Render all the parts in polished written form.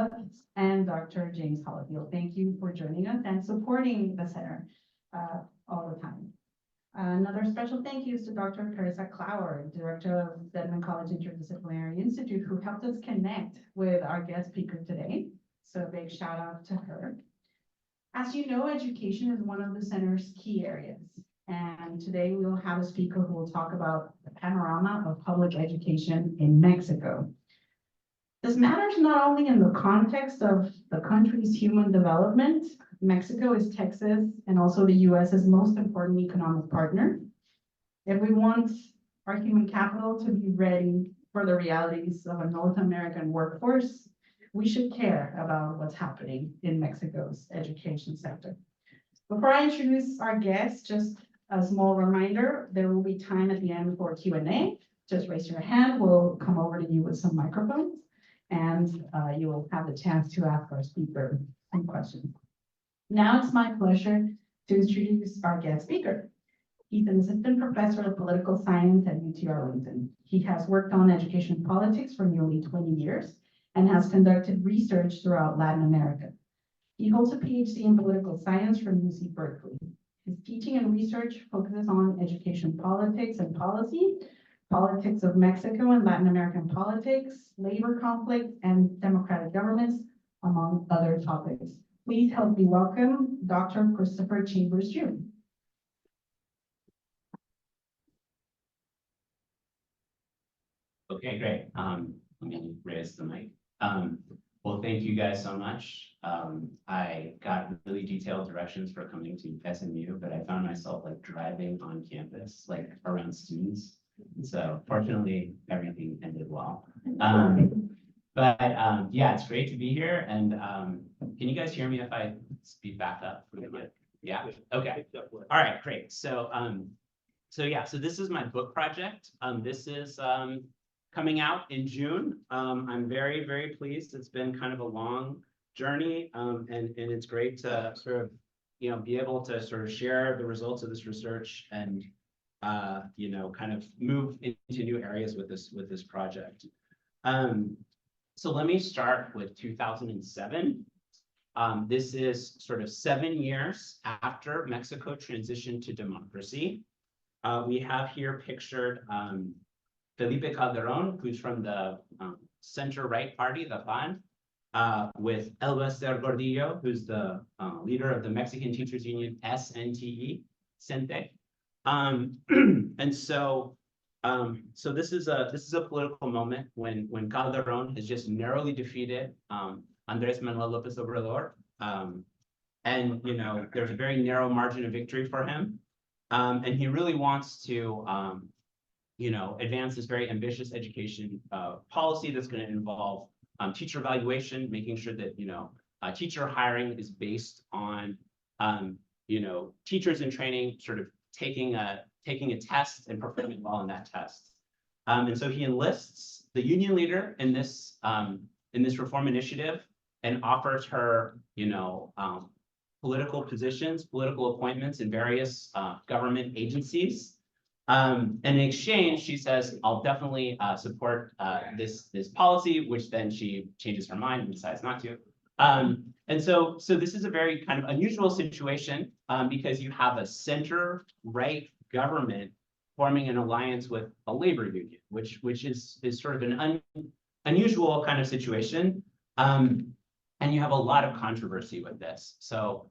Phillips, and Dr. James Hollifield. Thank you for joining us and supporting the center all the time. Another special thank you is to Dr. Carissa Clower, Director of Stedman College Interdisciplinary Institute, who helped us connect with our guest speaker today. So a big shout out to her. As you know, education is one of the center's key areas. And today we will have a speaker who will talk about the panorama of public education in Mexico. This matters not only in the context of the country's human development. Mexico is Texas and also the US's most important economic partner. If we want our human capital to be ready for the realities of a North American workforce, we should care about what's happening in Mexico's education sector. Before I introduce our guests, just a small reminder, there will be time at the end for Q&A. Just raise your hand, we'll come over to you with some microphones, and you will have the chance to ask our speaker some questions. Now it's my pleasure to introduce our guest speaker. He's an assistant professor of political science at UT Arlington. He has worked on education politics for nearly 20 years and has conducted research throughout Latin America. He holds a Ph.D. in political science from UC Berkeley. His teaching and research focuses on education politics and policy, politics of Mexico and Latin American politics, labor conflict, and democratic governments, among other topics. Please help me welcome Dr. Christopher Chambers Jr. Okay, great. Let me raise the mic. Well, thank you guys so much. I got really detailed directions for coming to SMU, but I found myself like driving on campus, like around students. So fortunately, everything ended well. But yeah, it's great to be here. And can you guys hear me if I speed back up? Yeah. Okay. All right. Great. So so this is my book project. This is coming out in June. I'm very, very pleased. It's been kind of a long journey, and it's great to sort of be able to sort of share the results of this research and kind of move into new areas with this project. So let me start with 2007. This is sort of 7 years after Mexico transitioned to democracy. We have here pictured Felipe Calderon, who's from the center-right party, the PAN, with Elbester Gordillo, who's the leader of the Mexican Teachers Union, SNTE, CENTE. And so this is a political moment when Calderon has just narrowly defeated Andrés Manuel López Obrador, and there's a very narrow margin of victory for him, and he really wants to advance this very ambitious education policy that's going to involve teacher evaluation, making sure that teacher hiring is based on teachers in training sort of taking a test and performing well in that test. And so he enlists the union leader in this reform initiative and offers her political positions, political appointments in various government agencies. And in exchange, she says, "I'll definitely support this policy," which then she changes her mind and decides not to. And so this is a very kind of unusual situation because you have a center-right government forming an alliance with a labor union, which is sort of an unusual kind of situation. And you have a lot of controversy with this. So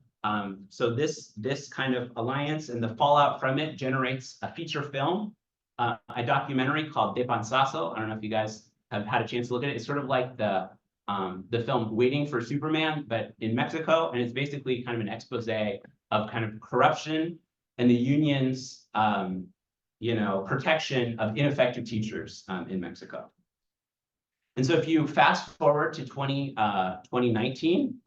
this kind of alliance and the fallout from it generates a feature film, a documentary called De Panzazo. I don't know if you guys have had a chance to look at it. It's sort of like the film Waiting for Superman, but in Mexico, and it's basically kind of an expose of kind of corruption and the union's protection of ineffective teachers in Mexico. And so if you fast forward to 2019,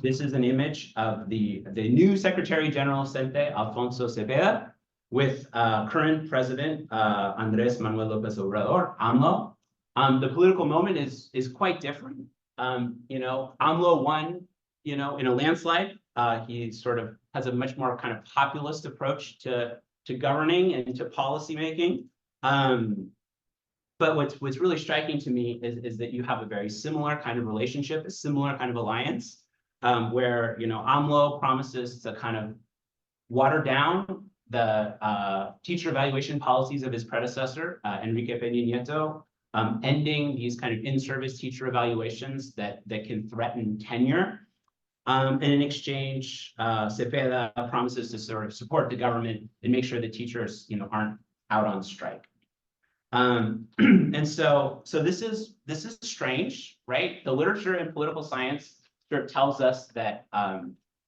this is an image of the new Secretary General CENTE, Alfonso Cepeda, with current President Andrés Manuel López Obrador, AMLO. The political moment is quite different. AMLO won, in a landslide. He sort of has a much more kind of populist approach to governing and to policy making. But what's really striking to me is that you have a very similar kind of relationship, a similar kind of alliance, where, you know, AMLO promises to kind of water down the teacher evaluation policies of his predecessor, Enrique Peña Nieto, ending these kind of in-service teacher evaluations that can threaten tenure. And in exchange, Cepeda promises to sort of support the government and make sure that teachers, you know, aren't out on strike. And so this is strange, right? The literature in political science sort of tells us that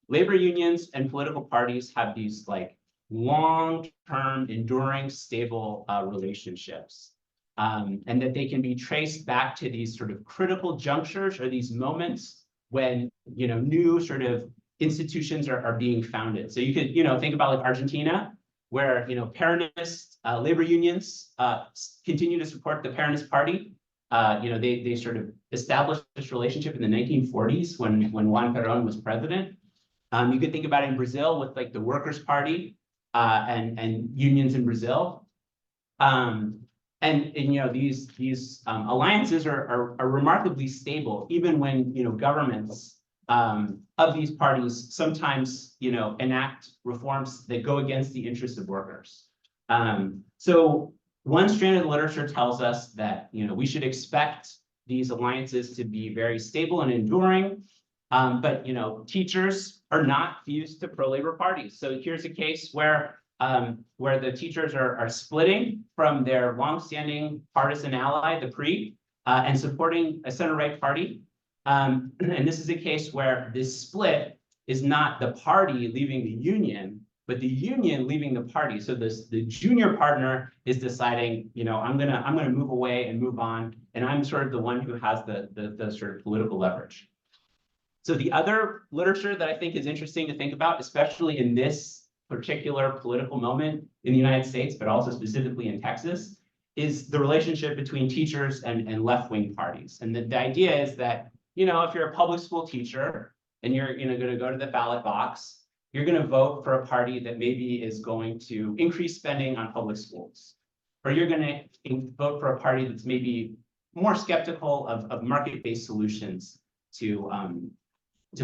labor unions and political parties have these like long-term, enduring, stable relationships, and that they can be traced back to these sort of critical junctures or these moments when, you know, new sort of institutions are being founded. So you could, you know, think about like Argentina, where, you know, Peronist labor unions continue to support the Peronist party. You know, they sort of established this relationship in the 1940s when Juan Perón was president. You could think about it in Brazil with like the Workers' Party and unions in Brazil. And you know, these alliances are remarkably stable, even when, you know, governments of these parties sometimes, you know, enact reforms that go against the interests of workers. So one strand of the literature tells us that, you know, we should expect these alliances to be very stable and enduring. But, you know, teachers are not fused to pro-labor parties. So here's a case where the teachers are splitting from their longstanding partisan ally, the PRI, and supporting a center-right party. And this is a case where this split is not the party leaving the union, but the union leaving the party. So the junior partner is deciding, you know, I'm gonna move away and move on, and I'm sort of the one who has the sort of political leverage. So the other literature that I think is interesting to think about, especially in this particular political moment in the United States, but also specifically in Texas, is the relationship between teachers and left-wing parties. And the idea is that, you know, if you're a public school teacher and you're, you know, going to go to the ballot box, you're going to vote for a party that maybe is going to increase spending on public schools, or you're going to vote for a party that's maybe more skeptical of market-based solutions to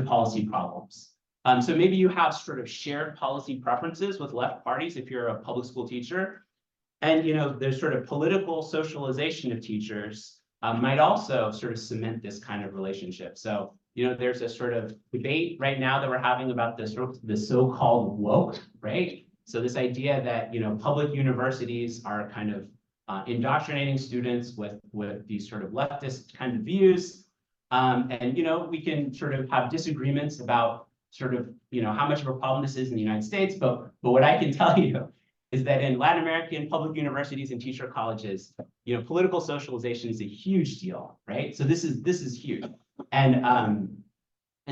policy problems. So maybe you have sort of shared policy preferences with left parties if you're a public school teacher. And, you know, there's sort of political socialization of teachers might also sort of cement this kind of relationship. So, you know, there's a sort of debate right now that we're having about the so-called woke, right? So this idea that, you know, public universities are kind of indoctrinating students with these sort of leftist kind of views. And, you know, we can sort of have disagreements about sort of, you know, how much of a problem this is in the United States. But what I can tell you is that in Latin American public universities and teacher colleges, you know, political socialization is a huge deal, right? So this is huge. And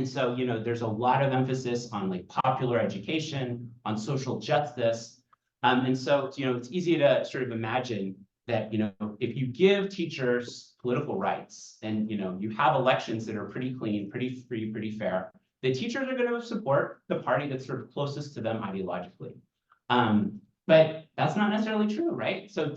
so, you know, there's a lot of emphasis on like popular education, on social justice. And so, you know, it's easy to sort of imagine that, you know, if you give teachers political rights and, you know, you have elections that are pretty clean, pretty free, pretty fair, the teachers are going to support the party that's sort of closest to them ideologically. But that's not necessarily true, right? So,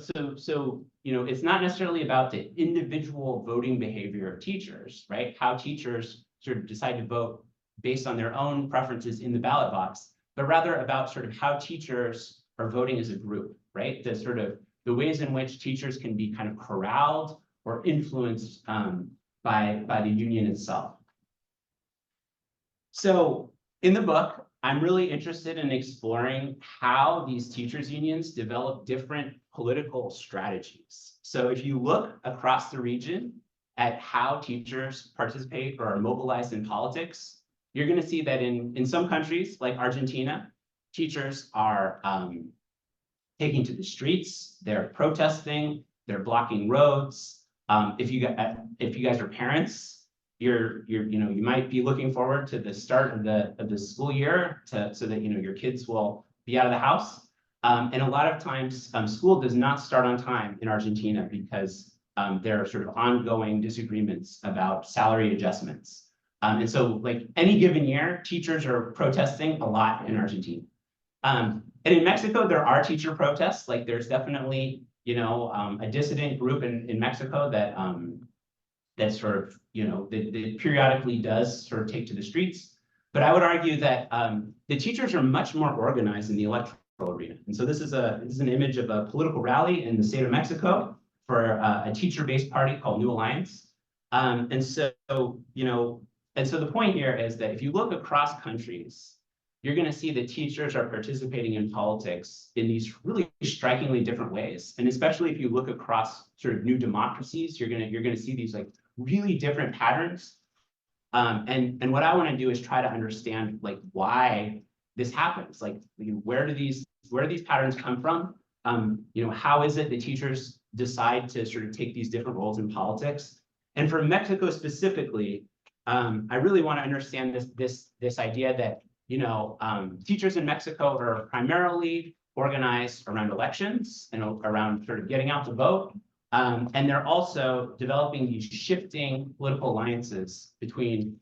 you know, it's not necessarily about the individual voting behavior of teachers, right? How teachers sort of decide to vote based on their own preferences in the ballot box, but rather about sort of how teachers are voting as a group, right? The sort of the ways in which teachers can be kind of corralled or influenced by the union itself. So in the book, I'm really interested in exploring how these teachers' unions develop different political strategies. So if you look across the region at how teachers participate or are mobilized in politics, you're going to see that in some countries like Argentina, teachers are taking to the streets, they're protesting, they're blocking roads. If you guys are parents, you know, you might be looking forward to the start of the school year so that, you know, your kids will be out of the house. And a lot of times school does not start on time in Argentina because there are sort of ongoing disagreements about salary adjustments. And so like any given year, teachers are protesting a lot in Argentina. And in Mexico, there are teacher protests. Like there's definitely a dissident group in Mexico that that sort of, that periodically does sort of take to the streets. But I would argue that the teachers are much more organized in the electoral arena. And so this is an image of a political rally in the state of Mexico for a teacher-based party called New Alliance. And so the point here is that if you look across countries, you're going to see that teachers are participating in politics in these really strikingly different ways. And especially if you look across sort of new democracies, you're going to see these like really different patterns. And what I want to do is try to understand like why this happens. Like, where do these patterns come from? How is it that teachers decide to sort of take these different roles in politics? And for Mexico specifically, I really want to understand this idea that teachers in Mexico are primarily organized around elections and around sort of getting out to vote. And they're also developing these shifting political alliances between,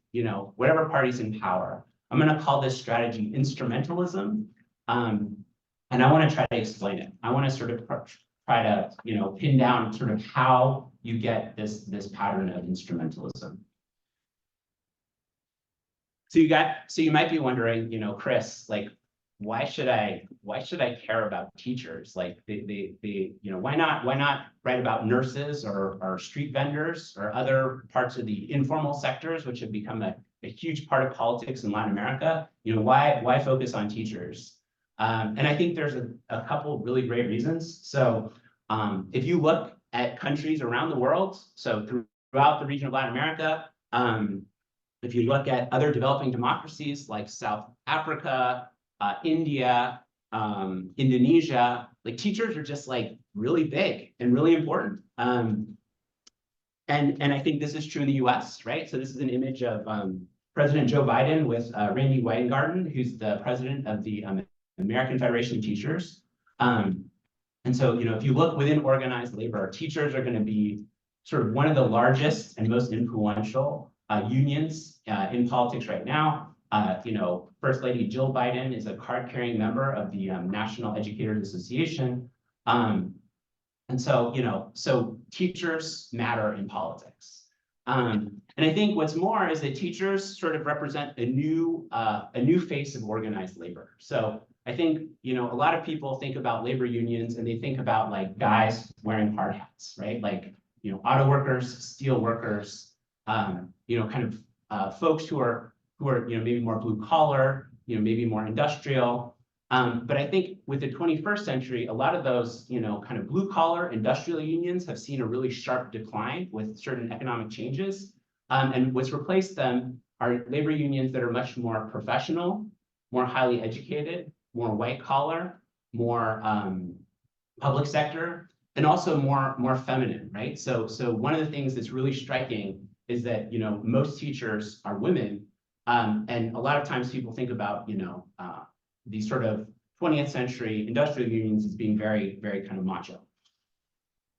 whatever party's in power. I'm going to call this strategy instrumentalism. And I want to try to explain it. I want to sort of try to, pin down sort of how you get this pattern of instrumentalism. So you might be wondering, Chris, like, why should I care about teachers? Like, why not write about nurses or street vendors or other parts of the informal sectors, which have become a huge part of politics in Latin America? Why focus on teachers? And I think there's a couple of really great reasons. So if you look at countries around the world, so throughout the region of Latin America, if you look at other developing democracies like South Africa, India, Indonesia, like teachers are just like really big and really important. And I think this is true in the US, right? So this is an image of President Joe Biden with Randy Weingarten, who's the president of the American Federation of Teachers. And so, if you look within organized labor, teachers are going to be sort of one of the largest and most influential unions in politics right now. First Lady Jill Biden is a card-carrying member of the National Educators Association. And so, so teachers matter in politics. And I think what's more is that teachers sort of represent a new face of organized labor. So I think, a lot of people think about labor unions and they think about like guys wearing hard hats, right? Like, auto workers, steel workers, kind of folks who are maybe more blue collar, maybe more industrial. But I think with the 21st century, a lot of those, kind of blue collar industrial unions have seen a really sharp decline with certain economic changes. And what's replaced them are labor unions that are much more professional, more highly educated, more white collar, more public sector, and also more feminine, right? So one of the things that's really striking is that, most teachers are women. And a lot of times people think about, these sort of 20th century industrial unions as being very, very kind of macho.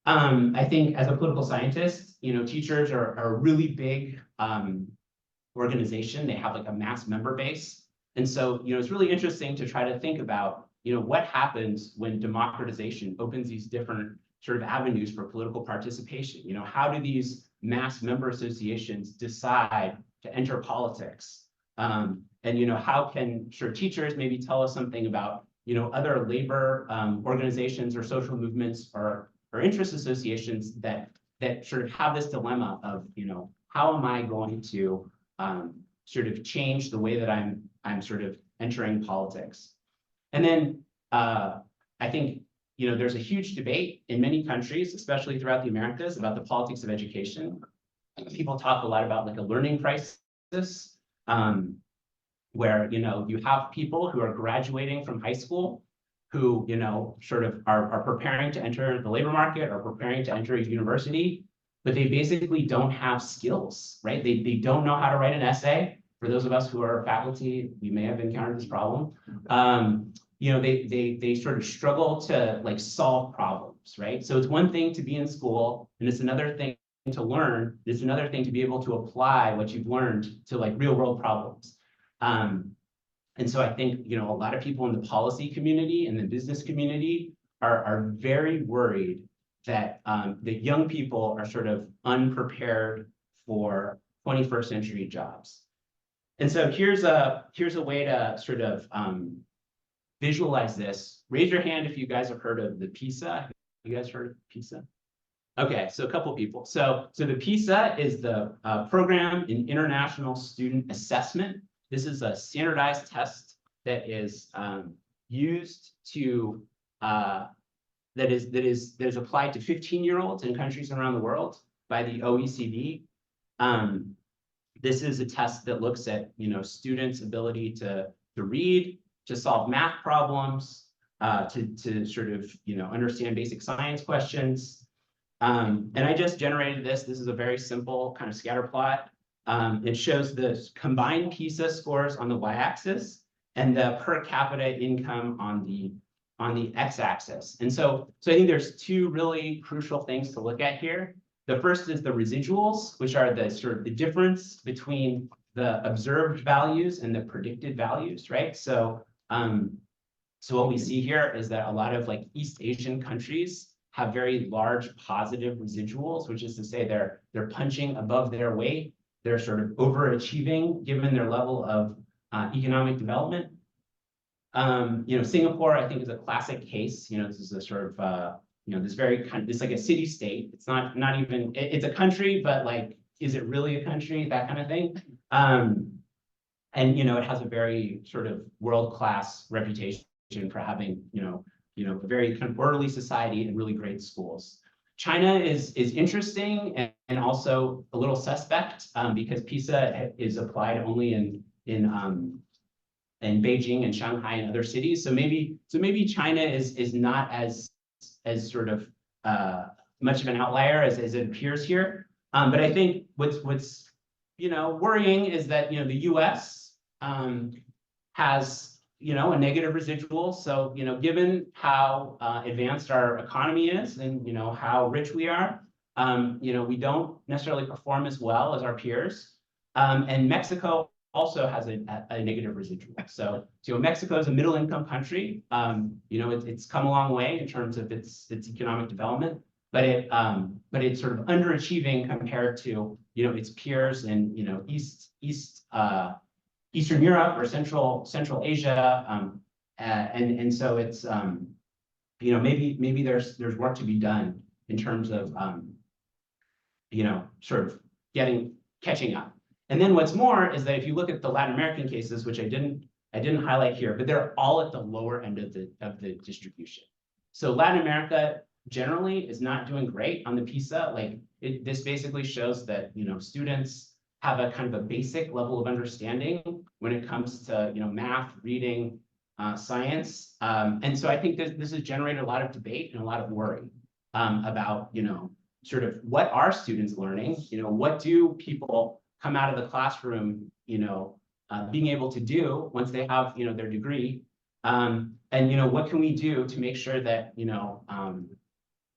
I think as a political scientist, teachers are a really big organization. They have like a mass member base. And so, it's really interesting to try to think about, what happens when democratization opens these different sort of avenues for political participation. How do these mass member associations decide to enter politics? And how can teachers maybe tell us something about other labor organizations or social movements or interest associations that sort of have this dilemma of how am I going to sort of change the way that I'm sort of entering politics? And then I think there's a huge debate in many countries, especially throughout the Americas, about the politics of education. People talk a lot about like a learning crisis, where you have people who are graduating from high school who sort of are preparing to enter the labor market or preparing to enter a university, but they basically don't have skills, right? They don't know how to write an essay. For those of us who are faculty, we may have encountered this problem. They sort of struggle to like solve problems, right? So it's one thing to be in school, and it's another thing to learn. It's another thing to be able to apply what you've learned to like real world problems. And so I think, a lot of people in the policy community and the business community are very worried that that young people are sort of unprepared for 21st century jobs. And so here's a way to sort of visualize this. Raise your hand if you guys have heard of the PISA. You guys heard of PISA? Okay, so a couple people. So the PISA is the Program in International Student Assessment. This is a standardized test that is used to that is applied to 15-year-olds in countries around the world by the OECD. This is a test that looks at students' ability to read, to solve math problems, to sort of understand basic science questions. And I just generated this. This is a very simple kind of scatter plot. It shows the combined PISA scores on the y-axis and the per capita income on the x-axis. And so I think there's two really crucial things to look at here. The first is the residuals, which are the sort of the difference between the observed values and the predicted values, right? So what we see here is that a lot of like East Asian countries have very large positive residuals, which is to say they're punching above their weight. They're sort of overachieving given their level of economic development. Singapore, I think, is a classic case. This is a sort of this very kind of, it's like a city state. It's not even, it's a country, but like, is it really a country? That kind of thing. And it has a very sort of world-class reputation for having a very kind of orderly society and really great schools. China is interesting and also a little suspect because PISA is applied only in Beijing and Shanghai and other cities. So maybe China is not as sort of much of an outlier as it appears here. But I think what's worrying is that the US has a negative residual. So given how advanced our economy is and how rich we are, we don't necessarily perform as well as our peers. And Mexico also has a negative residual. So Mexico is a middle income country. It's come a long way in terms of its economic development, but it's sort of underachieving compared to its peers in Eastern Europe or Central Asia, and so it's maybe there's work to be done in terms of sort of catching up. And then what's more is that if you look at the Latin American cases, which I didn't highlight here, but they're all at the lower end of the distribution. So Latin America generally is not doing great on the PISA. Like this basically shows that students have a kind of a basic level of understanding when it comes to math, reading, science, and so I think this has generated a lot of debate and a lot of worry about sort of what are students learning, what do people come out of the classroom being able to do once they have their degree, and what can we do to make sure that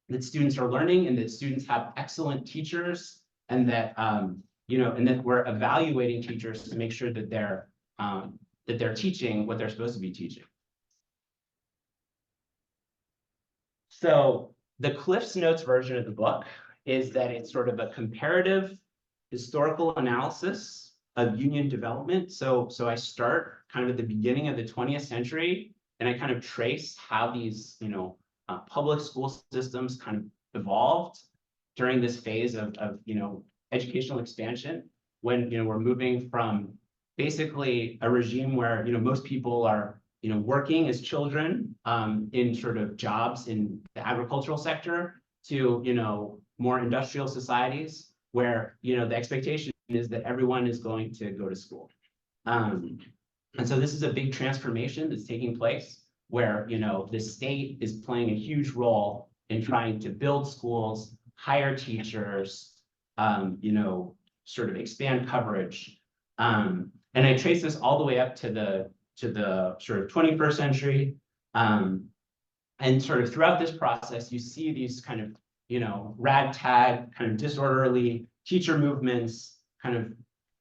that students are learning and that students have excellent teachers and that and that we're evaluating teachers to make sure that they're teaching what they're supposed to be teaching. So the Cliff's Notes version of the book is that it's sort of a comparative historical analysis of union development. So I start kind of at the beginning of the 20th century, and I kind of trace how these public school systems kind of evolved during this phase of educational expansion, when we're moving from basically a regime where most people are working as children in sort of jobs in the agricultural sector to more industrial societies where the expectation is that everyone is going to go to school. And so this is a big transformation that's taking place where the state is playing a huge role in trying to build schools, hire teachers, sort of expand coverage. And I trace this all the way up to the sort of 21st century. And sort of throughout this process, you see these kind of, ragtag, kind of disorderly teacher movements kind of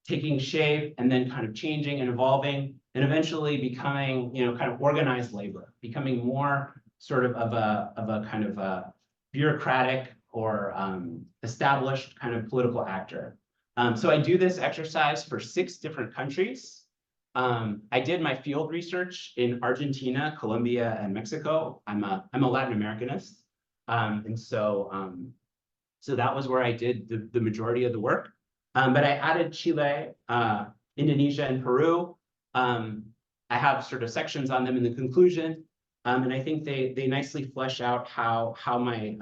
taking shape and then kind of changing and evolving and eventually becoming, kind of organized labor, becoming more sort of a kind of a bureaucratic or established kind of political actor. So I do this exercise for 6 different countries. I did my field research in Argentina, Colombia, and Mexico. I'm a Latin Americanist, and so that was where I did the majority of the work. But I added Chile, Indonesia, and Peru. I have sort of sections on them in the conclusion, and I think they nicely flesh out how my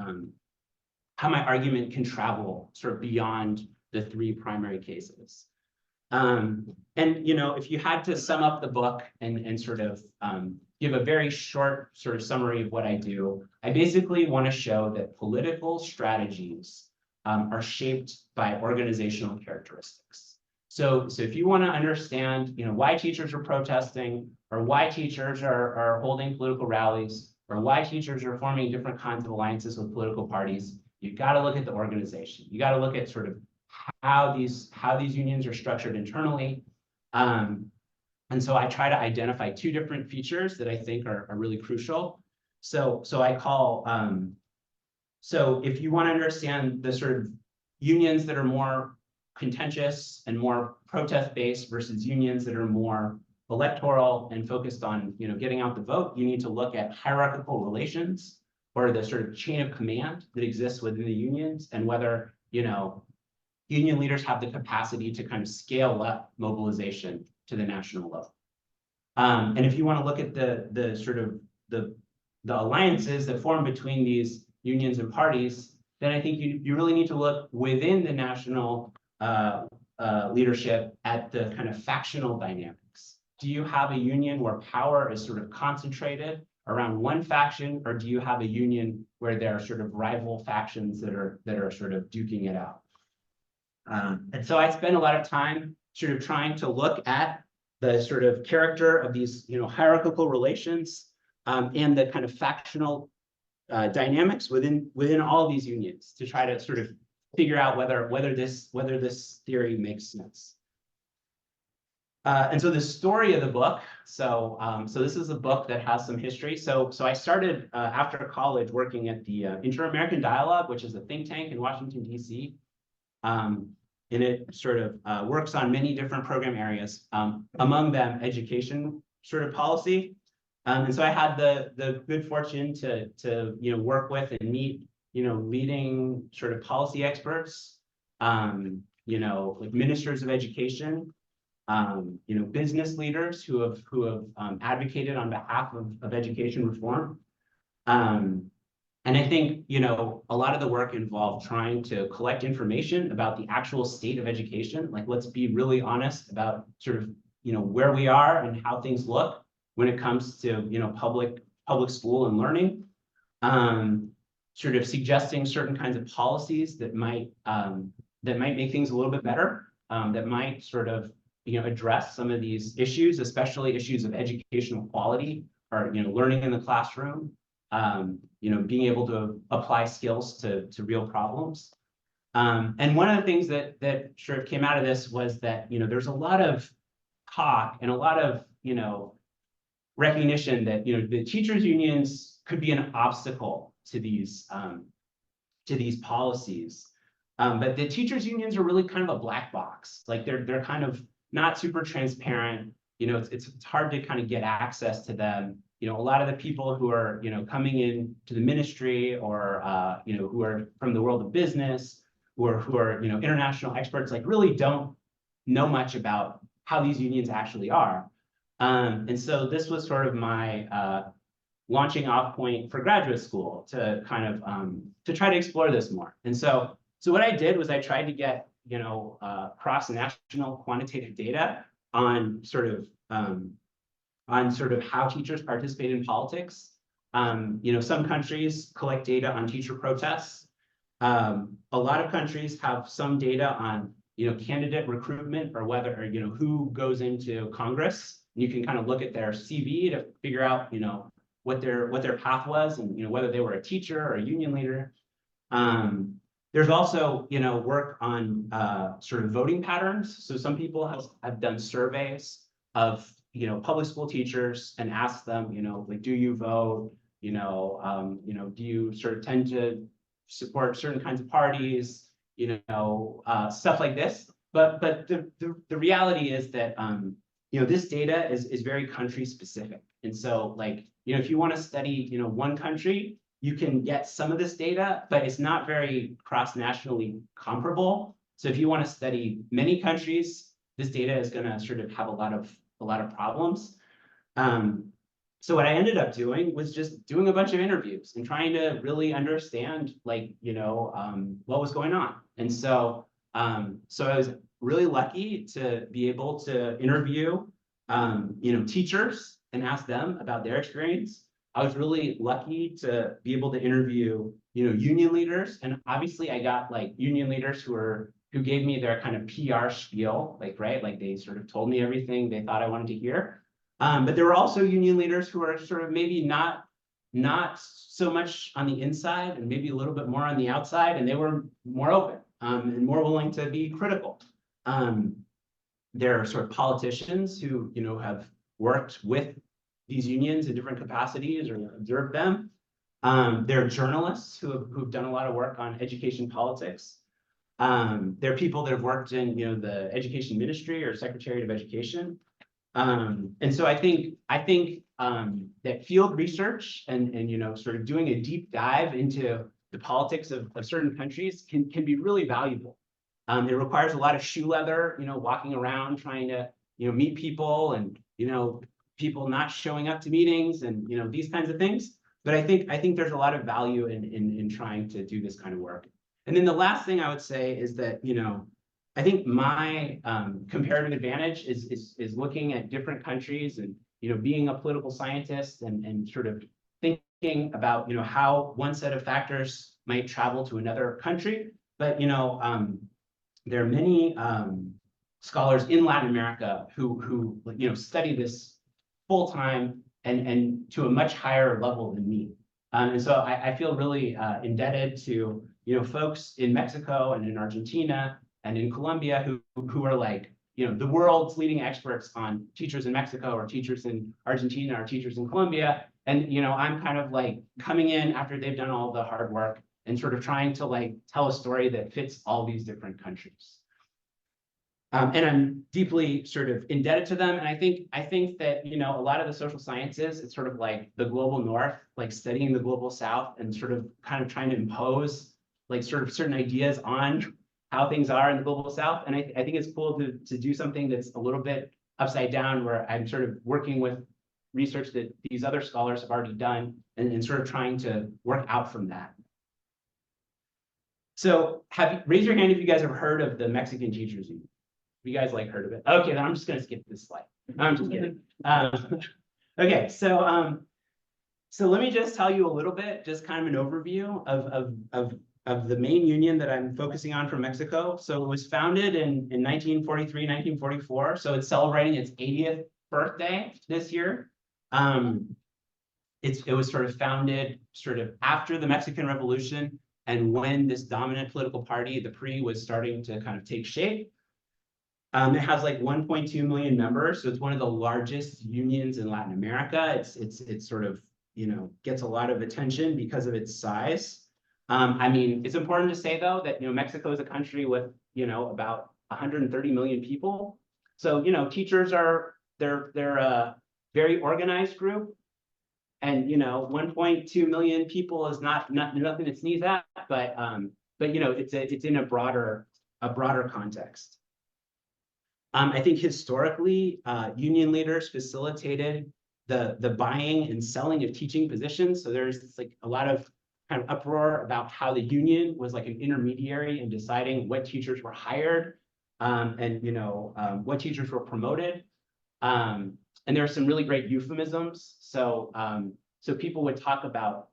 argument can travel sort of beyond the 3 primary cases. And if you had to sum up the book and sort of give a very short sort of summary of what I do, I basically want to show that political strategies are shaped by organizational characteristics. So if you want to understand, why teachers are protesting, or why teachers are holding political rallies, or why teachers are forming different kinds of alliances with political parties, you've got to look at the organization. You got to look at sort of how these unions are structured internally. And so I try to identify 2 different features that I think are really crucial. So I call, so if you want to understand the sort of unions that are more contentious and more protest-based versus unions that are more electoral and focused on, getting out the vote, you need to look at hierarchical relations, or the sort of chain of command that exists within the unions, and whether, union leaders have the capacity to kind of scale up mobilization to the national level. And if you want to look at the sort of the alliances that form between these unions and parties, then I think you really need to look within the national leadership at the kind of factional dynamics. Do you have a union where power is sort of concentrated around one faction, or do you have a union where there are sort of rival factions that are sort of duking it out? And so I spend a lot of time sort of trying to look at the sort of character of these, hierarchical relations, and the kind of factional dynamics within all these unions, to try to sort of figure out whether this theory makes sense. And so the story of the book. So this is a book that has some history. So I started after college working at the Inter-American Dialogue, which is a think tank in Washington, D.C. And it sort of works on many different program areas, among them education sort of policy. And so I had the good fortune to work with and meet leading sort of policy experts, like ministers of education, business leaders who have advocated on behalf of education reform. And I think, a lot of the work involved trying to collect information about the actual state of education. Like, let's be really honest about sort of, where we are and how things look when it comes to, public school and learning. Sort of suggesting certain kinds of policies that might make things a little bit better, that might sort of, address some of these issues, especially issues of educational quality, or, learning in the classroom. Being able to apply skills to real problems. And one of the things that sort of came out of this was that, there's a lot of talk and a lot of, recognition that, the teachers' unions could be an obstacle to these policies. But the teachers' unions are really kind of a black box. Like, they're kind of not super transparent. It's hard to kind of get access to them. A lot of the people who are, coming in to the ministry, or, who are from the world of business, who are, international experts, like, really don't know much about how these unions actually are. And so this was sort of my launching off point for graduate school, to kind of, to try to explore this more. And so what I did was I tried to get, cross-national quantitative data on sort of how teachers participate in politics. Some countries collect data on teacher protests. A lot of countries have some data on, candidate recruitment, or whether, who goes into Congress. You can kind of look at their CV to figure out, what their path was, and, whether they were a teacher or a union leader. There's also, work on sort of voting patterns. So some people have done surveys of, public school teachers, and asked them, like, do you vote? Do you sort of tend to support certain kinds of parties, stuff like this. But the reality is that this data is very country specific. And so if you want to study, one country, you can get some of this data, but it's not very cross-nationally comparable. So if you want to study many countries, this data is going to sort of have a lot of problems. So what I ended up doing was just doing a bunch of interviews and trying to really understand what was going on. And so I was really lucky to be able to interview teachers and ask them about their experience. I was really lucky to be able to interview union leaders, and obviously I got union leaders who gave me their kind of PR spiel, they sort of told me everything they thought I wanted to hear. But there were also union leaders who are sort of maybe not so much on the inside and maybe a little bit more on the outside, and they were more open and more willing to be critical. There are sort of politicians who have worked with these unions in different capacities or observed them. There are journalists who've done a lot of work on education politics. There are people that have worked in the education ministry or Secretary of Education. And so I think that field research and sort of doing a deep dive into the politics of certain countries can be really valuable. It requires a lot of shoe leather, walking around trying to meet people and people not showing up to meetings and these kinds of things. But I think there's a lot of value in trying to do this kind of work. And then the last thing I would say is that I think my comparative advantage is looking at different countries and being a political scientist and sort of thinking about how one set of factors might travel to another country. But there are many scholars in Latin America who study this full time and to a much higher level than me. And so I feel really indebted to folks in Mexico and in Argentina and in Colombia who are the world's leading experts on teachers in Mexico or teachers in Argentina or teachers in Colombia. And I'm kind of coming in after they've done all the hard work and sort of trying to tell a story that fits all these different countries. And I'm deeply sort of indebted to them. And I think that a lot of the social sciences, it's sort of like the global north, studying the global south and sort of kind of trying to impose sort of certain ideas on how things are in the global south. And I think it's cool to do something that's a little bit upside down, where I'm sort of working with research that these other scholars have already done and sort of trying to work out from that. So raise your hand if you guys have heard of the Mexican Teachers Union. Have you guys heard of it? Okay, then I'm just going to skip this slide. I'm just kidding. Okay, so let me just tell you a little bit, just kind of an overview of the main union that I'm focusing on from Mexico. So it was founded in 1943, 1944. So it's celebrating its 80th birthday this year. It was sort of founded sort of after the Mexican Revolution and when this dominant political party, the PRI, was starting to kind of take shape. It has 1.2 million members, so it's one of the largest unions in Latin America. It's sort of gets a lot of attention because of its size. I mean, it's important to say though that Mexico is a country with about 130 million people. So teachers they're a very organized group, and 1.2 million people is not nothing to sneeze at, but it's in a broader context. I think historically, union leaders facilitated the buying and selling of teaching positions. So there's a lot of kind of uproar about how the union was an intermediary in deciding what teachers were hired and what teachers were promoted. And there are some really great euphemisms. So people would talk about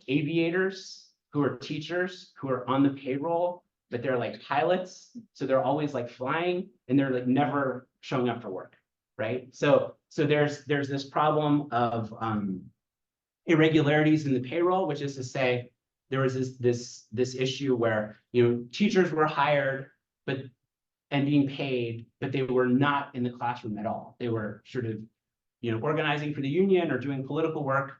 aviators who are teachers who are on the payroll, but they're pilots. So they're always flying and they're never showing up for work, right? So there's this problem of irregularities in the payroll, which is to say there was this issue where teachers were hired and being paid, but they were not in the classroom at all. They were sort of organizing for the union or doing political work.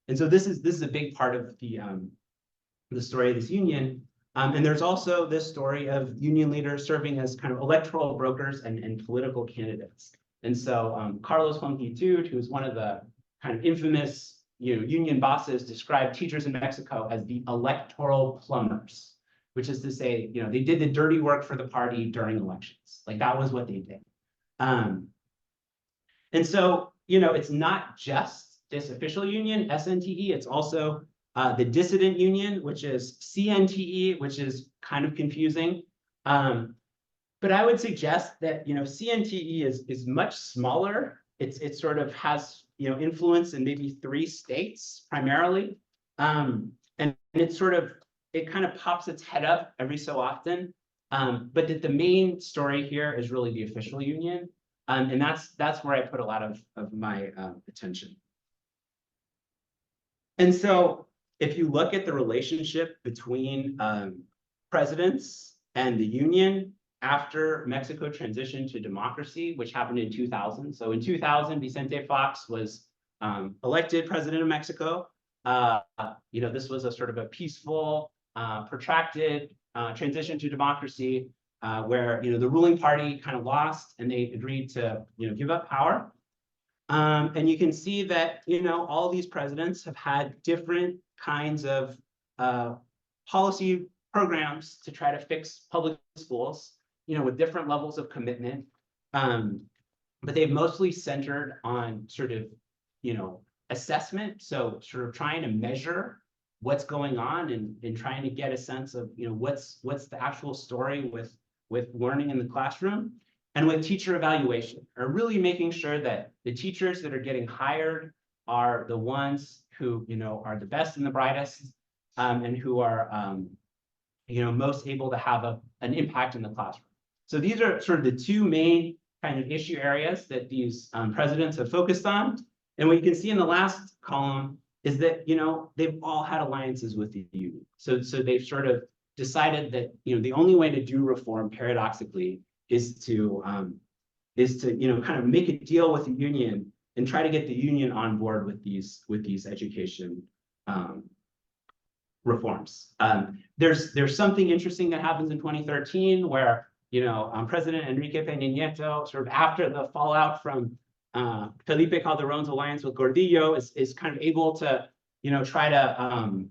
And so this is a big part of the story of this union. And there's also this story of union leaders serving as kind of electoral brokers and political candidates. And so Carlos Juanquitud, who's one of the kind of infamous union bosses, described teachers in Mexico as the electoral plumbers, which is to say, they did the dirty work for the party during elections. Like that was what they did. And so, it's not just this official union, SNTE, it's also the dissident union, which is CNTE, which is kind of confusing. But I would suggest that, CNTE is much smaller. It sort of has, influence in maybe 3 states primarily. And it kind of pops its head up every so often. But that the main story here is really the official union. And that's where I put a lot of my attention. And so if you look at the relationship between presidents and the union after Mexico transitioned to democracy, which happened in 2000. So in 2000, Vicente Fox was elected president of Mexico. This was a sort of a peaceful, protracted transition to democracy where the ruling party kind of lost and they agreed to give up power. And you can see that all these presidents have had different kinds of policy programs to try to fix public schools, with different levels of commitment. But they've mostly centered on sort of, assessment. So sort of trying to measure what's going on and trying to get a sense of, what's the actual story with learning in the classroom, and with teacher evaluation, are really making sure that the teachers that are getting hired are the ones who, are the best and the brightest, and who are, most able to have an impact in the classroom. So these are sort of the 2 main kind of issue areas that these presidents have focused on. And what you can see in the last column is that, they've all had alliances with the union. So they've sort of decided that, the only way to do reform, paradoxically, is to kind of make a deal with the union and try to get the union on board with these education reforms. There's something interesting that happens in 2013 where President Enrique Peña Nieto, sort of after the fallout from Felipe Calderón's alliance with Gordillo, is kind of able to try to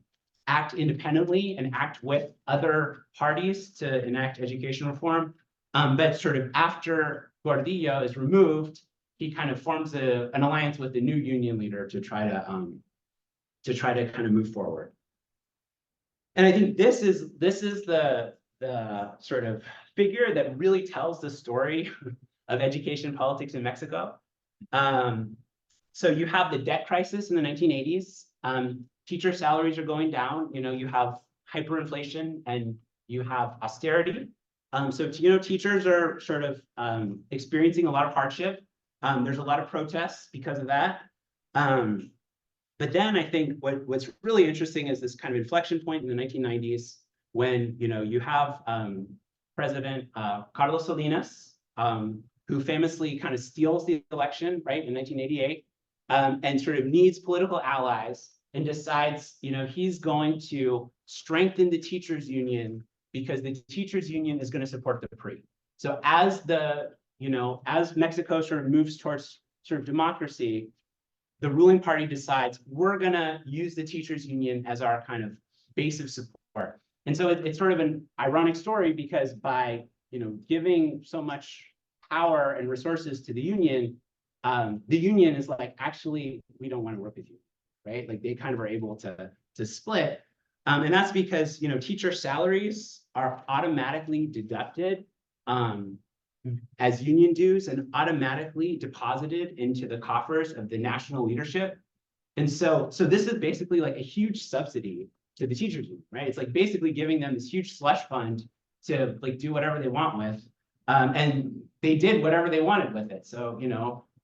act independently and act with other parties to enact education reform. But sort of after Gordillo is removed, he kind of forms an alliance with the new union leader to try to kind of move forward. And I think this is the sort of figure that really tells the story of education politics in Mexico. So you have the debt crisis in the 1980s. Teacher salaries are going down. You have hyperinflation and you have austerity. So teachers are sort of experiencing a lot of hardship. There's a lot of protests because of that. But then I think what's really interesting is this kind of inflection point in the 1990s when you have President Carlos Salinas, who famously kind of steals the election, right, in 1988, and sort of needs political allies and decides, he's going to strengthen the teachers union because the teachers union is going to support the PRI. So as as Mexico sort of moves towards sort of democracy, the ruling party decides we're going to use the teachers union as our kind of base of support. And so it's sort of an ironic story because by giving so much power and resources to the union is like, actually, we don't want to work with you, right? Like they kind of are able to split. And that's because teacher salaries are automatically deducted as union dues and automatically deposited into the coffers of the national leadership. And so this is basically like a huge subsidy to the teachers union, right? It's like basically giving them this huge slush fund to like do whatever they want with. And they did whatever they wanted with it. So,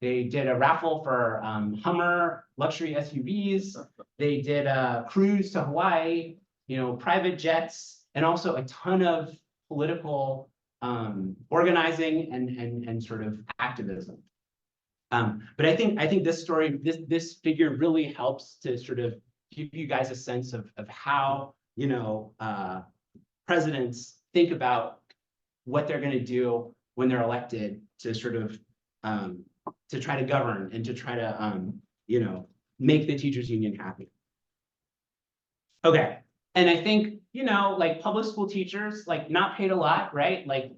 they did a raffle for Hummer luxury SUVs. They did a cruise to Hawaii, private jets, and also a ton of political organizing and sort of activism. But I think this story, this figure really helps to sort of give you guys a sense of how, presidents think about what they're going to do when they're elected to sort of to try to govern and to try to make the teachers union happy. Okay, and I think like public school teachers, like not paid a lot, right? Like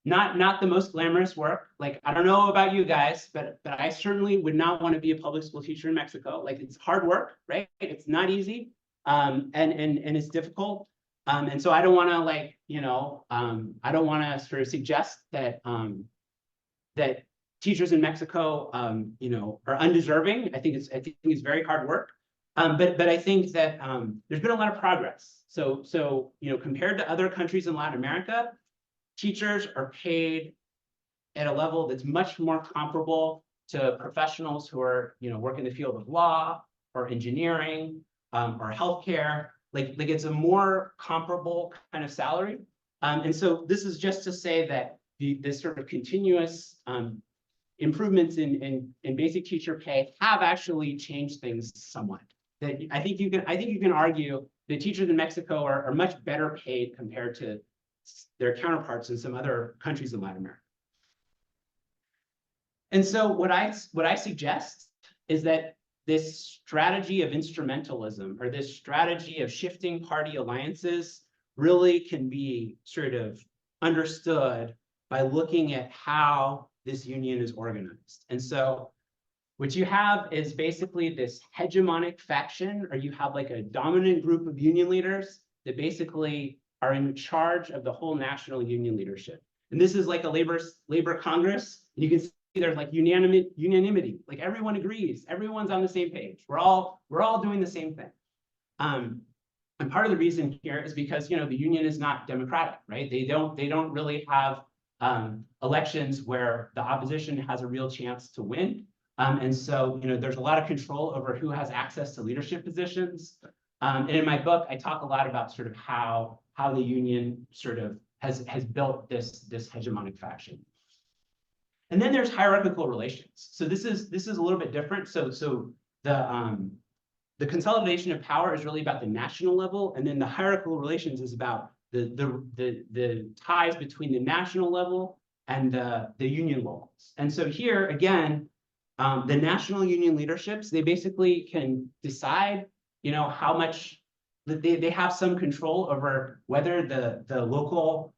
not the most glamorous work. Like I don't know about you guys, but I certainly would not want to be a public school teacher in Mexico. Like it's hard work, right? It's not easy, and it's difficult. And so I don't want to I don't want to sort of suggest that that teachers in Mexico, are undeserving. I think it's very hard work. But I think that there's been a lot of progress. So compared to other countries in Latin America, teachers are paid at a level that's much more comparable to professionals who are work in the field of law or engineering or healthcare. Like it's a more comparable kind of salary. And so this is just to say that this sort of continuous improvements in basic teacher pay have actually changed things somewhat. That I think you can argue that teachers in Mexico are much better paid compared to their counterparts in some other countries in Latin America. And so what I suggest is that this strategy of instrumentalism, or this strategy of shifting party alliances, really can be sort of understood by looking at how this union is organized. And so what you have is basically this hegemonic faction, or you have like a dominant group of union leaders that basically are in charge of the whole national union leadership. And this is like a labor Congress. And you can see there's like unanimity, like everyone agrees, everyone's on the same page. We're all doing the same thing. And part of the reason here is because the union is not democratic, right? They don't really have elections where the opposition has a real chance to win. And so there's a lot of control over who has access to leadership positions. And in my book, I talk a lot about sort of how the union sort of has built this hegemonic faction. And then there's hierarchical relations. So this is a little bit different. So the consolidation of power is really about the national level, and then the hierarchical relations is about the ties between the national level and the union levels. And so here again, the national union leaderships, they basically can decide, how much they have some control over whether the local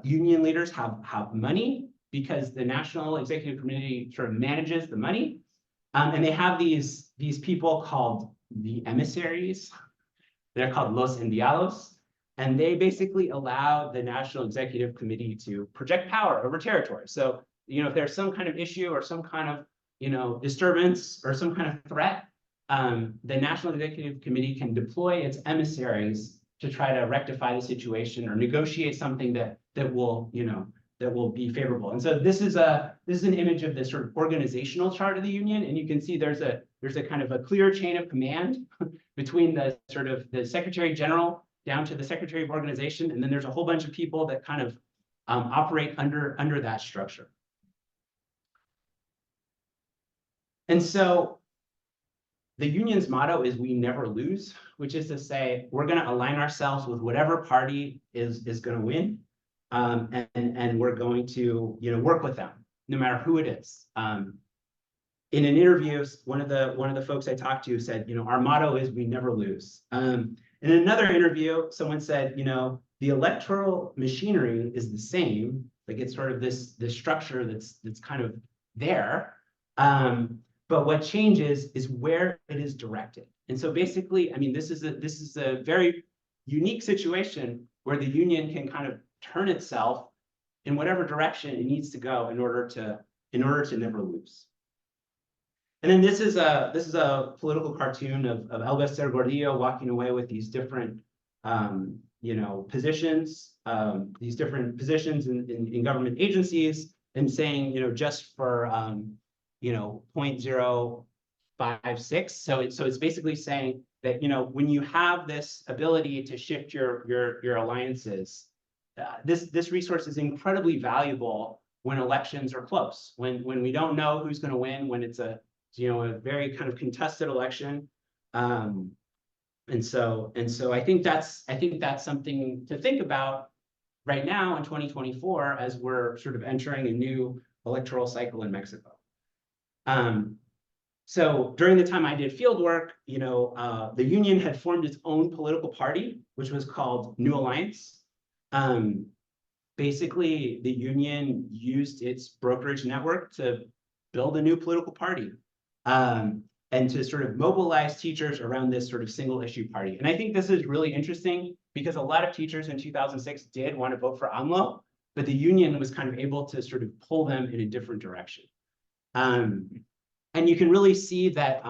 union leaders have money, because the National Executive Committee sort of manages the money. And they have these people called the emissaries. They're called los enviados. And they basically allow the National Executive Committee to project power over territory. So, if there's some kind of issue or some kind of, disturbance or some kind of threat, the National Executive Committee can deploy its emissaries to try to rectify the situation or negotiate something that will be favorable. And so this is an image of this sort of organizational chart of the union, and you can see there's a kind of a clear chain of command between the sort of the Secretary General down to the Secretary of Organization, and then there's a whole bunch of people that kind of operate under that structure. And so the union's motto is "We never lose," which is to say we're going to align ourselves with whatever party is going to win, and we're going to work with them no matter who it is. In an interview, one of the folks I talked to said, our motto is "We never lose." In another interview, someone said, the electoral machinery is the same, like it's sort of this structure that's kind of there. But what changes is where it is directed. And so basically, I mean, this is a very unique situation where the union can kind of turn itself in whatever direction it needs to go in order to never lose. And then this is a political cartoon of Elbester Gordillo walking away with these different positions, these different positions in government agencies, and saying, just for 0.056. So it's basically saying that, when you have this ability to shift your alliances, this resource is incredibly valuable when elections are close, when we don't know who's going to win, when it's a very kind of contested election. And so I think that's something to think about right now in 2024 as we're sort of entering a new electoral cycle in Mexico. So during the time I did field work, the union had formed its own political party, which was called New Alliance. Basically, the union used its brokerage network to build a new political party, and to sort of mobilize teachers around this sort of single issue party. And I think this is really interesting because a lot of teachers in 2006 did want to vote for AMLO, but the union was kind of able to sort of pull them in a different direction. And you can really see that,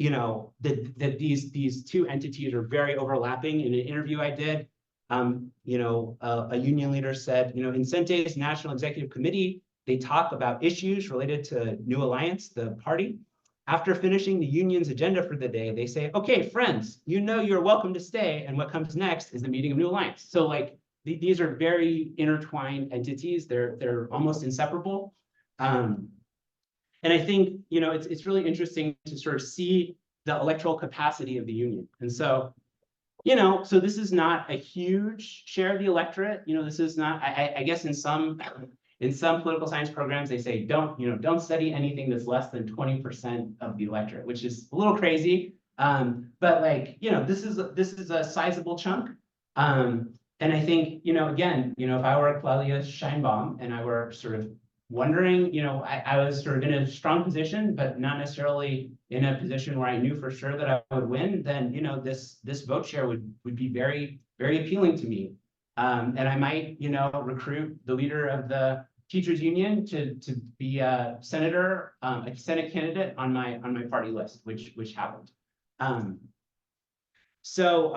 that these two entities are very overlapping. In an interview I did, a union leader said, in Cente's National Executive Committee, they talk about issues related to New Alliance, the party. After finishing the union's agenda for the day, they say, okay, friends, you're welcome to stay. And what comes next is the meeting of New Alliance. So like, these are very intertwined entities. They're almost inseparable. And I think, it's really interesting to sort of see the electoral capacity of the union. And so, so this is not a huge share of the electorate. This is not, I guess in some political science programs, they say, don't study anything that's less than 20% of the electorate, which is a little crazy. But like, this is a sizable chunk. And I think, again, if I were Claudia Sheinbaum and I were sort of wondering, I was sort of in a strong position, but not necessarily in a position where I knew for sure that I would win, then, this vote share would be very, very appealing to me. And I might, recruit the leader of the teachers union to be a senator, a Senate candidate on my party list, which happened. So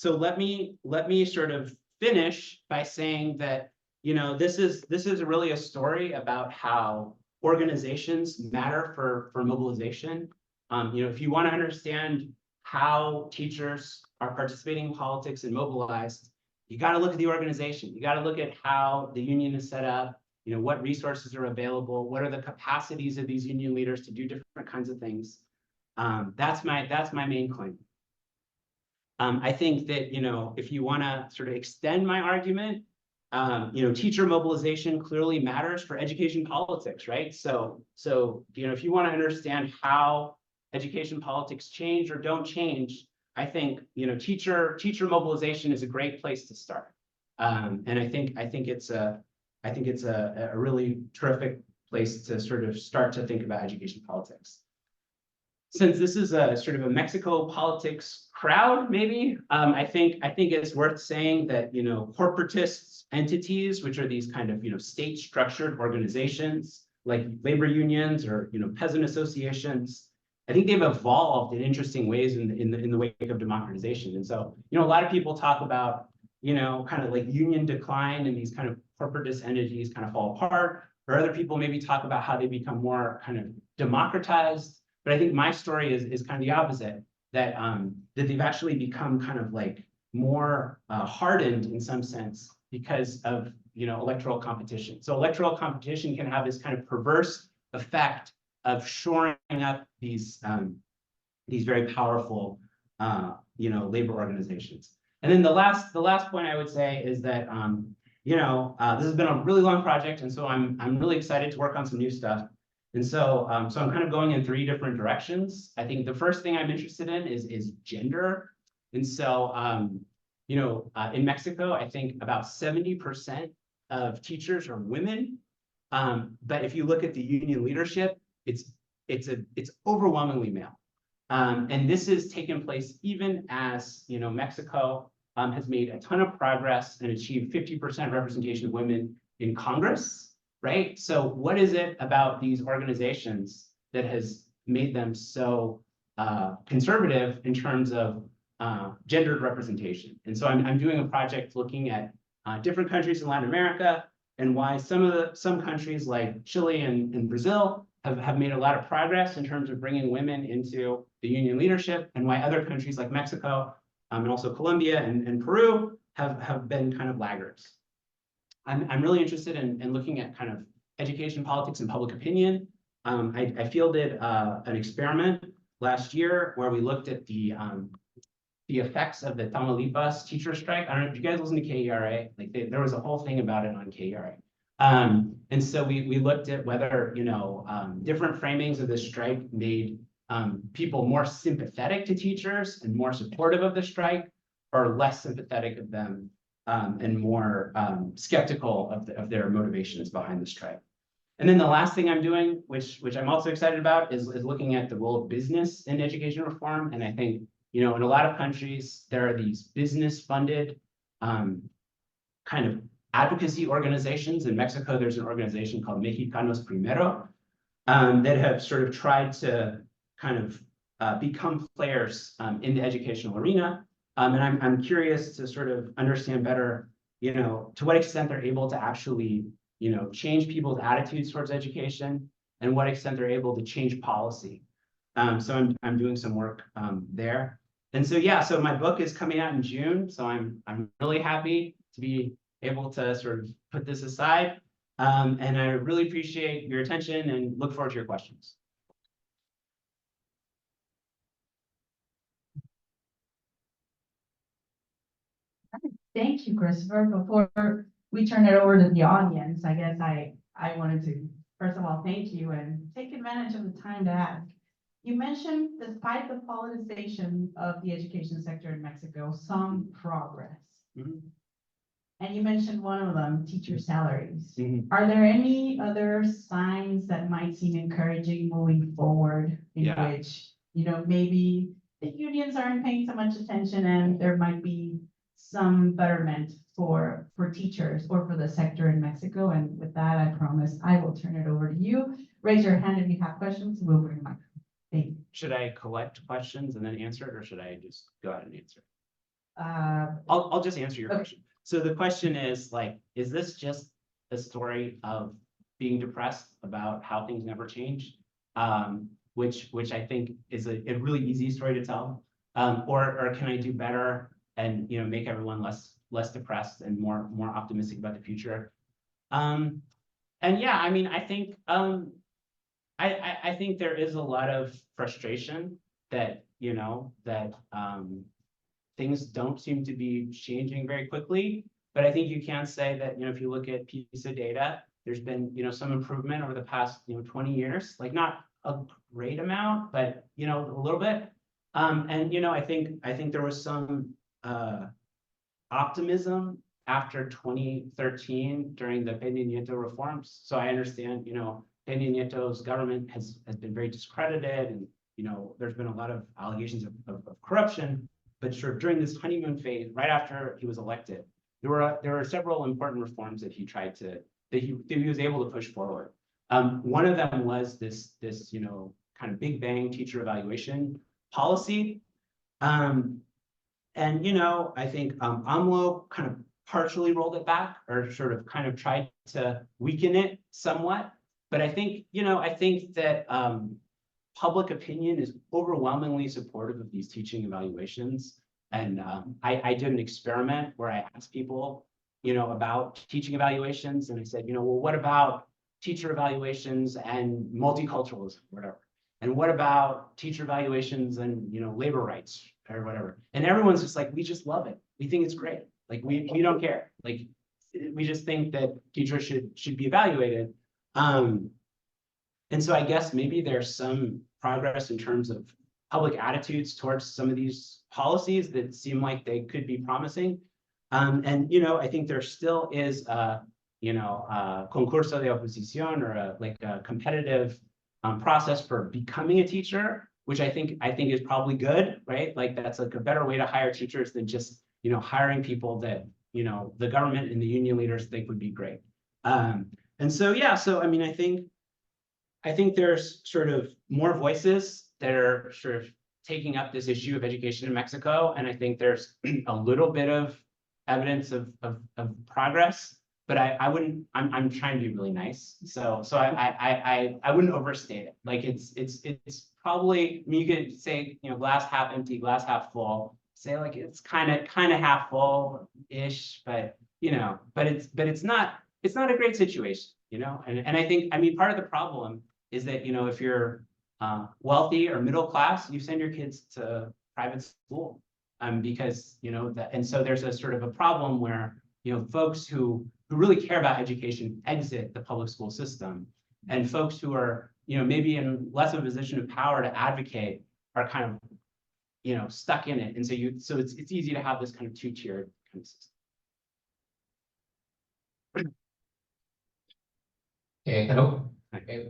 let me sort of finish by saying that, this is really a story about how organizations matter for mobilization. If you want to understand how teachers are participating in politics and mobilized, you got to look at the organization. You got to look at how the union is set up, what resources are available, what are the capacities of these union leaders to do different kinds of things. That's my main claim. I think that, if you want to sort of extend my argument, teacher mobilization clearly matters for education politics, right? So if you want to understand how education politics change or don't change, I think teacher mobilization is a great place to start, and I think it's a really terrific place to sort of start to think about education politics. Since this is a sort of a Mexico politics crowd, maybe I think it's worth saying that corporatist entities, which are these kind of state structured organizations like labor unions or peasant associations, I think they've evolved in interesting ways in the wake of democratization. And so, a lot of people talk about, kind of like union decline and these kind of corporatist entities kind of fall apart, or other people maybe talk about how they become more kind of democratized. But I think my story is kind of the opposite, that they've actually become kind of like more hardened in some sense because of, electoral competition. So electoral competition can have this kind of perverse effect of shoring up these very powerful, labor organizations. And then the last point I would say is that, this has been a really long project, and so I'm really excited to work on some new stuff. And so, I'm kind of going in 3 different directions. I think the first thing I'm interested in is gender. And so, in Mexico, I think about 70% of teachers are women. But if you look at the union leadership, it's overwhelmingly male. And this has taken place even as, Mexico has made a ton of progress and achieved 50% representation of women in Congress. Right? So what is it about these organizations that has made them so conservative in terms of gendered representation? And so I'm doing a project looking at different countries in Latin America and why some countries like Chile and Brazil have made a lot of progress in terms of bringing women into the union leadership, and why other countries like Mexico and also Colombia and Peru have been kind of laggards. I'm really interested in looking at kind of education, politics, and public opinion. I fielded an experiment last year where we looked at the effects of the Tamaulipas teacher strike. I don't know if you guys listen to KERA. Like there was a whole thing about it on KERA. And so we looked at whether, different framings of the strike made people more sympathetic to teachers and more supportive of the strike, or less sympathetic of them and more skeptical of their motivations behind the strike. And then the last thing I'm doing, which I'm also excited about, is looking at the role of business in education reform. And I think, in a lot of countries, there are these business-funded kind of advocacy organizations. In Mexico, there's an organization called Mexicanos Primero that have sort of tried to kind of become players in the educational arena. And I'm curious to sort of understand better, to what extent they're able to actually, change people's attitudes towards education, and what extent they're able to change policy. So I'm doing some work there. And so, yeah, so my book is coming out in June. So I'm really happy to be able to sort of put this aside. And I really appreciate your attention and look forward to your questions. Thank you, Christopher. Before we turn it over to the audience, I guess I wanted to, first of all, thank you and take advantage of the time to ask. You mentioned, despite the politicization of the education sector in Mexico, some progress. Mm-hmm. And you mentioned one of them, teacher salaries. Mm-hmm. Are there any other signs that might seem encouraging moving forward in which, maybe the unions aren't paying so much attention and there might be some betterment for teachers or for the sector in Mexico? And with that, I promise I will turn it over to you. Raise your hand if you have questions. We'll bring them up. Thank you. Should I collect questions and then answer it, or should I just go ahead and answer it? I'll just answer your question. So the question is, is this just a story of being depressed about how things never change? Which I think is a really easy story to tell. Or can I do better and make everyone less depressed and more optimistic about the future? And yeah, I mean, I think I think there is a lot of frustration that things don't seem to be changing very quickly. But I think you can say that if you look at PISA data, there's been some improvement over the past 20 years, like not a great amount, but a little bit. And I think there was some optimism after 2013 during the Peña Nieto reforms. So I understand Peña Nieto's government has been very discredited, and there's been a lot of allegations of corruption. But sort of during this honeymoon phase, right after he was elected, there were several important reforms that he was able to push forward. One of them was this kind of big bang teacher evaluation policy. And I think AMLO kind of partially rolled it back, or sort of kind of tried to weaken it somewhat. But I think that public opinion is overwhelmingly supportive of these teaching evaluations. And I did an experiment where I asked people, about teaching evaluations, and I said, well, what about teacher evaluations and multiculturalism, whatever? And what about teacher evaluations and labor rights or whatever? And everyone's just like, we just love it. We think it's great. Like we don't care. Like we just think that teachers should be evaluated. And so I guess maybe there's some progress in terms of public attitudes towards some of these policies that seem like they could be promising. And I think there still is a concurso de oposición, or a competitive process for becoming a teacher, which I think is probably good, right? Like that's like a better way to hire teachers than just hiring people that the government and the union leaders think would be great. And so yeah, so I mean, I think there's sort of more voices that are sort of taking up this issue of education in Mexico, and I think there's a little bit of evidence of progress. But I'm trying to be really nice. So I wouldn't overstate it. Like it's probably, I mean, you could say, glass half empty, glass half full. Say like it's kind of half full-ish, but but it's not a great situation, and I think, I mean, part of the problem is that, if you're wealthy or middle class, you send your kids to private school, because, and so there's a sort of a problem where, folks who really care about education exit the public school system, and folks who are, maybe in less of a position of power to advocate are kind of, stuck in it. And so it's easy to have this kind of two-tiered kind of system. Hello.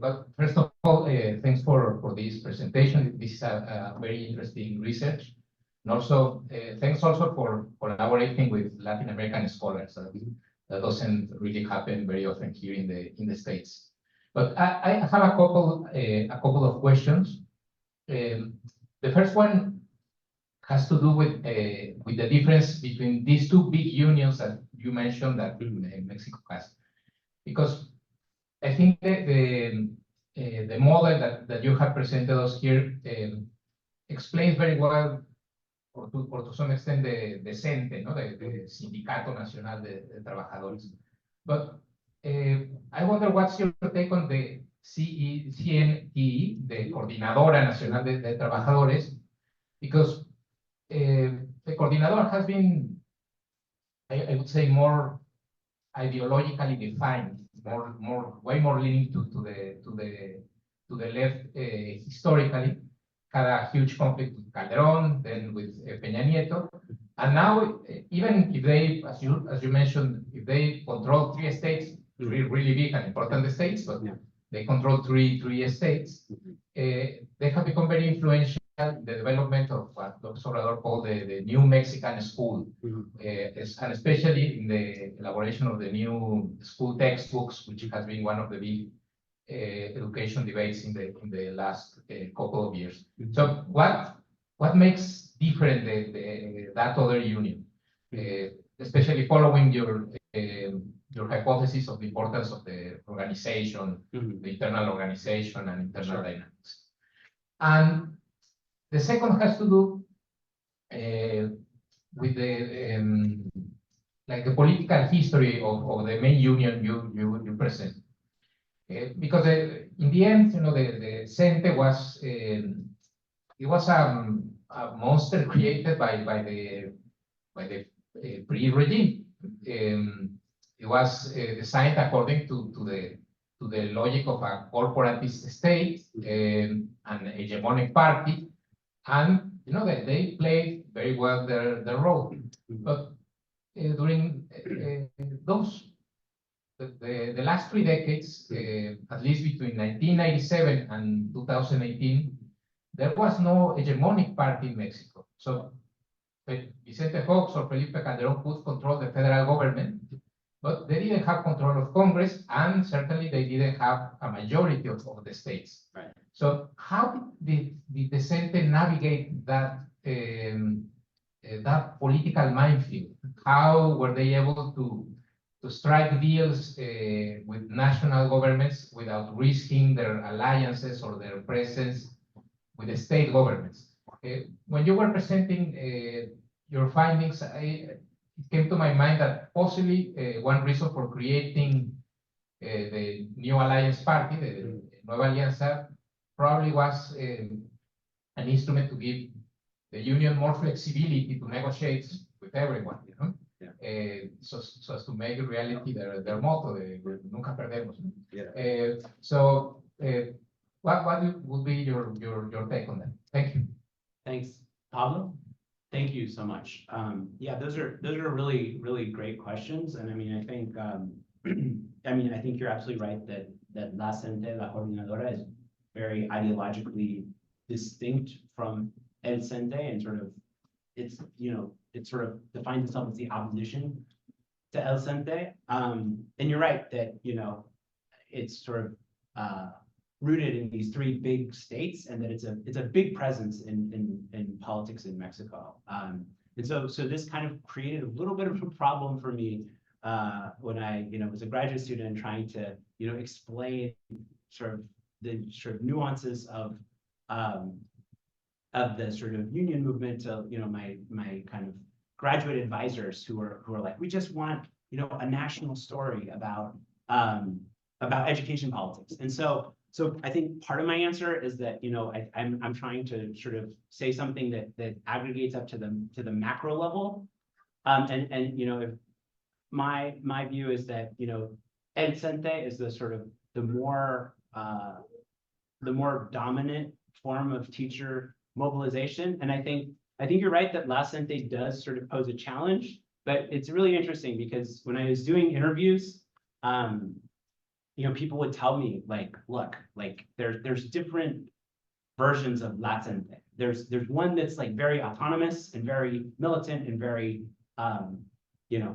But first of all, thanks for this presentation. This is a very interesting research. And also, thanks also for collaborating with Latin American scholars. That doesn't really happen very often here in the States. But I have a couple of questions. The first one has to do with the difference between these two big unions that you mentioned that Mexico has, because I think the model that you have presented us here explains very well, or to some extent, the CENTE, no? the Sindicato Nacional de Trabajadores. But I wonder what's your take on the CNTE, the Coordinadora Nacional de Trabajadores, because the coordinador has been, I would say, more ideologically defined, way more leaning to the left historically. Had a huge conflict with Calderón, then with Peña Nieto, and now even if they, as you mentioned, if they control 3 states, really big and important states, but they control three states, they have become very influential in the development of what Dr. Obrador called the new Mexican school, and especially in the elaboration of the new school textbooks, which has been one of the big education debates in the last couple of years. So what makes different that other union, especially following your hypothesis of the importance of the organization, the internal organization and internal dynamics? And the second has to do with the like the political history of the main union you present. Because in the end, the CENTE was it was a monster created by the pre-regime. It was designed according to the logic of a corporatist state, an hegemonic party, and that they played very well their role. But during the last 3 decades, at least between 1997 and 2018, there was no hegemonic party in Mexico. So Vicente Fox or Felipe Calderón could control the federal government, but they didn't have control of Congress, and certainly they didn't have a majority of the states. Right. So how did the CENTE navigate that that political minefield? How were they able to strike deals with national governments without risking their alliances or their presence with the state governments? When you were presenting your findings, it came to my mind that possibly one reason for creating the New Alliance Party, the Nueva Alianza, probably was an instrument to give the union more flexibility to negotiate with everyone, so as to make reality their motto, nunca perdemos. So what would be your take on that? Thank you. Thanks, Pablo. Thank you so much. Yeah, those are really, really great questions. And I mean, I think I think you're absolutely right that La CENTE, La Coordinadora, is very ideologically distinct from El CENTE, and sort of it sort of defines itself as the opposition to El CENTE. And you're right that it's sort of rooted in these 3 big states, and that it's a big presence in politics in Mexico. And so this kind of created a little bit of a problem for me when I was a graduate student and trying to explain the nuances of the sort of union movement to my kind of graduate advisors who are like, we just want a national story about education politics. And so I think part of my answer is that, I'm trying to sort of say something that aggregates up to the macro level. If my view is that, ed cente is the sort of the more dominant form of teacher mobilization. And I think you're right that La Cente does sort of pose a challenge, but it's really interesting because when I was doing interviews, people would tell me like, look, like there's different versions of La Cente. There's one that's like very autonomous and very militant and very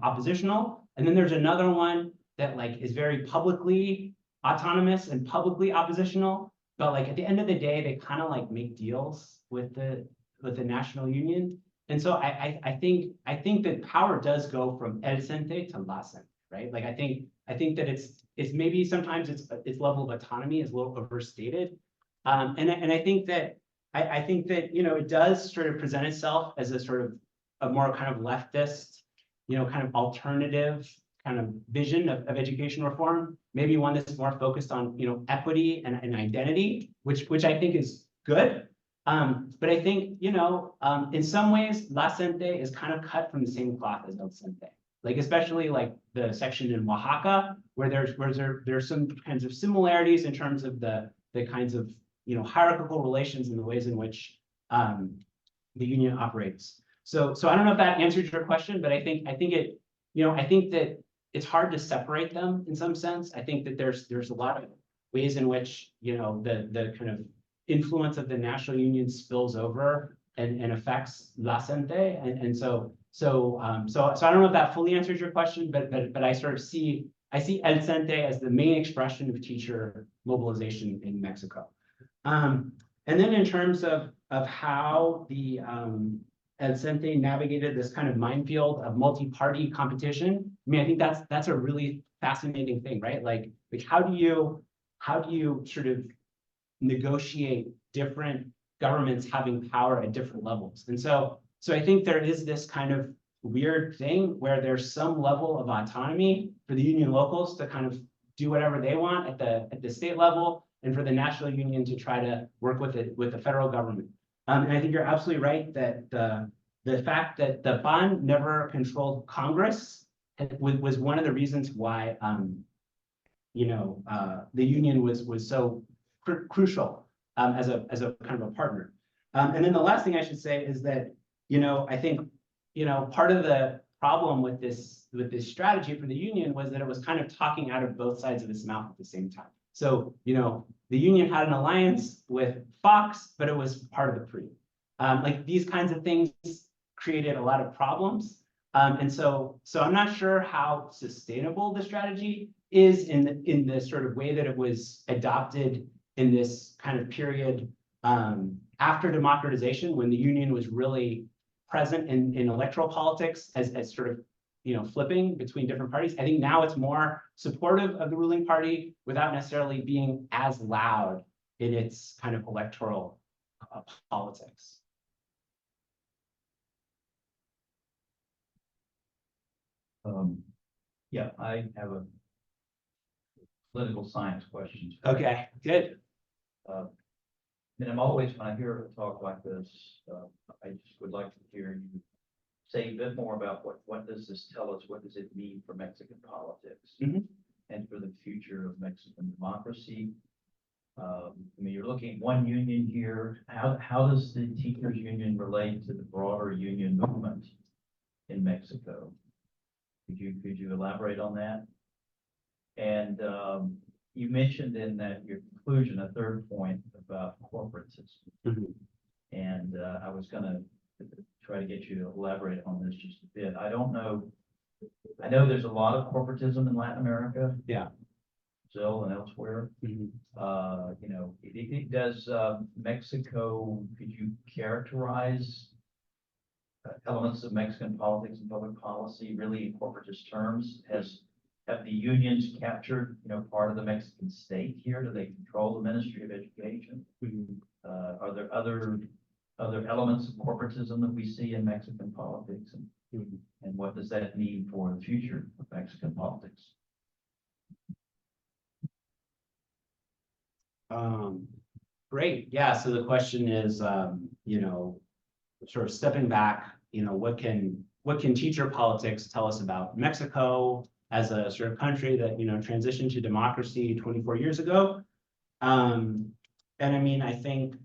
oppositional. And then there's another one that like is very publicly autonomous and publicly oppositional. But like at the end of the day, they kind of like make deals with the national union. And so I think that power does go from el cente to la cente, right? Like I think that it's maybe sometimes its level of autonomy is a little overstated. And I think that it does sort of present itself as a sort of a more kind of leftist, kind of alternative kind of vision of education reform, maybe one that's more focused on, equity and identity, which I think is good. But I think, in some ways, La Cente is kind of cut from the same cloth as El Cente. Like, especially like the section in Oaxaca, where there's some kinds of similarities in terms of the kinds of, hierarchical relations and the ways in which the union operates. So I don't know if that answers your question, but I think that it's hard to separate them in some sense. I think that there's a lot of ways in which, the kind of influence of the national union spills over and affects La Cente. And so I don't know if that fully answers your question, but I sort of see El Cente as the main expression of teacher mobilization in Mexico. And then in terms of how the El Cente navigated this kind of minefield of multi-party competition, I mean, I think that's a really fascinating thing, right? Like how do you sort of negotiate different governments having power at different levels? And so I think there is this kind of weird thing where there's some level of autonomy for the union locals to kind of do whatever they want at the state level, and for the national union to try to work with the federal government. And I think you're absolutely right that the fact that the PAN never controlled Congress was one of the reasons why the union was so crucial as a kind of a partner. And then the last thing I should say is that I think part of the problem with this strategy for the union was that it was kind of talking out of both sides of its mouth at the same time. So the union had an alliance with Fox, but it was part of the PRI. Like these kinds of things created a lot of problems. And so I'm not sure how sustainable the strategy is in the sort of way that it was adopted in this kind of period after democratization, when the union was really present in electoral politics as sort of flipping between different parties. I think now it's more supportive of the ruling party without necessarily being as loud in its kind of electoral politics. Yeah, I have a political science question. Okay, good. And I'm always, when I hear a talk like this, I just would like to hear you say a bit more about what does this tell us? What does it mean for Mexican politics and for the future of Mexican democracy? I mean, you're looking at one union here. How does the teachers union relate to the broader union movement in Mexico? Could you elaborate on that? And you mentioned in that your conclusion, a third point about corporatism. And I was going to try to get you to elaborate on this just a bit. I don't know. I know there's a lot of corporatism in Latin America. Yeah. Brazil and elsewhere. Does Mexico, could you characterize elements of Mexican politics and public policy really in corporatist terms? Have the unions captured, part of the Mexican state here? Do they control the Ministry of Education? Are there other elements of corporatism that we see in Mexican politics? And And what does that mean for the future of Mexican politics? Great. Yeah. So the question is, you know, sort of stepping back, you know, what can teacher politics tell us about Mexico as a sort of country that, you know, transitioned to democracy 24 years ago? And I mean, I think,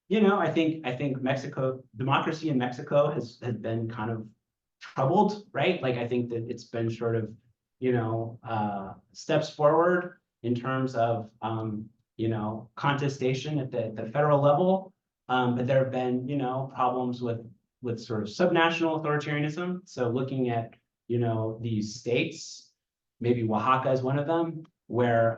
you know, I think Mexico, democracy in Mexico has been kind of troubled, right? Like, I think that it's been sort of, you know, steps forward in terms of, you know, contestation at the federal level. But there have been, you know, problems with sort of subnational authoritarianism. So looking at, you know, these states, maybe Oaxaca is one of them, where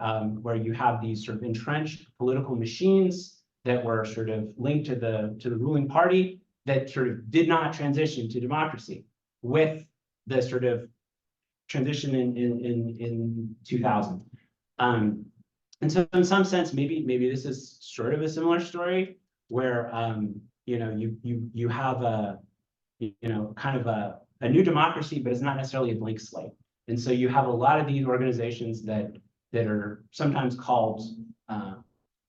you have these sort of entrenched political machines that were sort of linked to the ruling party that sort of did not transition to democracy with the sort of transition in 2000. And so in some sense, maybe this is sort of a similar story where you know, you have a, you know, kind of a new democracy, but it's not necessarily a blank slate. And so you have a lot of these organizations that are sometimes called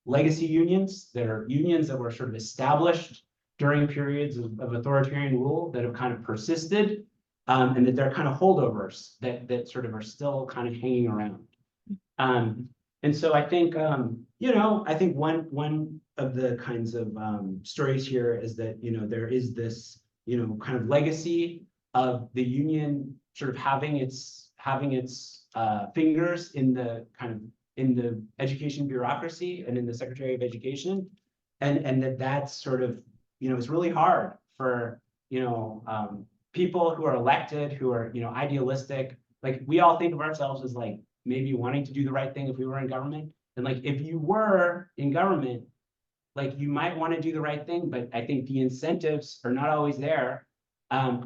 legacy unions, that are unions that were sort of established during periods of authoritarian rule that have kind of persisted, and that they're kind of holdovers that sort of are still kind of hanging around. And so I think, you know, I think one of the kinds of stories here is that, you know, there is this, you know, kind of legacy of the union sort of having its fingers in the education bureaucracy and in the Secretary of Education, and that's sort of, you know, it's really hard for, you know, people who are elected, who are, you know, idealistic. Like, we all think of ourselves as like maybe wanting to do the right thing if we were in government. And like, if you were in government, like, you might want to do the right thing, but I think the incentives are not always there,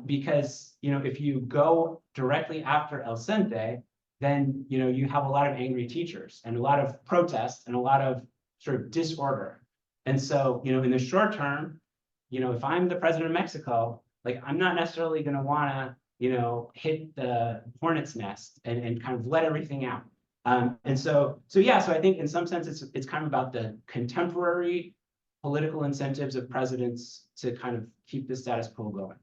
because, you know, if you go directly after El Cente, then, you know, you have a lot of angry teachers and a lot of protests and a lot of sort of disorder. And so, you know, in the short term, you know, if I'm the president of Mexico, like, I'm not necessarily going to want to, you know, hit the hornet's nest and kind of let everything out. And so yeah, so I think in some sense it's kind of about the contemporary political incentives of presidents to kind of keep the status quo going.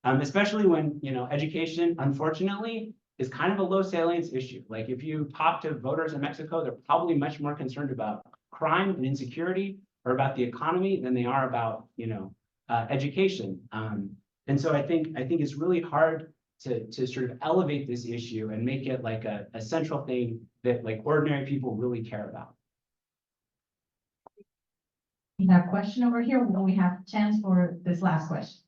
Especially when, you know, education, unfortunately, is kind of a low salience issue. Like, if you talk to voters in Mexico, they're probably much more concerned about crime and insecurity or about the economy than they are about, you know, education. And so I think it's really hard to sort of elevate this issue and make it like a central thing that like ordinary people really care about. We have a question over here. When we have a chance for this last question.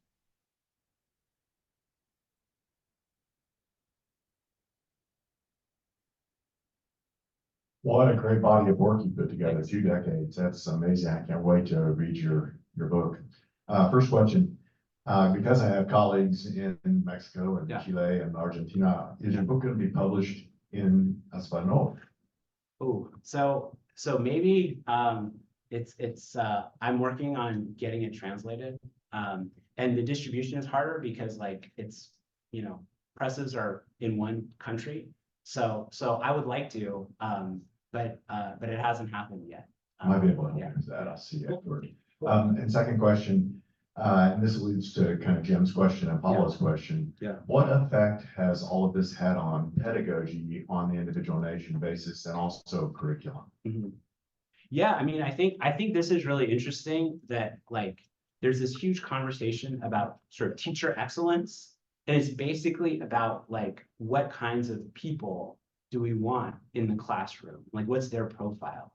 What a great body of work you put together, 2 decades. That's amazing. I can't wait to read your book. First question, because I have colleagues in Mexico and Chile and Argentina, is your book going to be published in Espanol? Oh, so maybe it's I'm working on getting it translated, and the distribution is harder because, like, it's, you know, presses are in one country. So I would like to, but it hasn't happened yet. Might be able to help with that. I'll see afterward. And second question, and this alludes to kind of Jim's question and Paula's question. Yeah. What effect has all of this had on pedagogy on the individual nation basis and also curriculum? Mm-hmm. Yeah, I mean, I think this is really interesting that, like, there's this huge conversation about sort of teacher excellence, and it's basically about, like, what kinds of people do we want in the classroom? Like, what's their profile?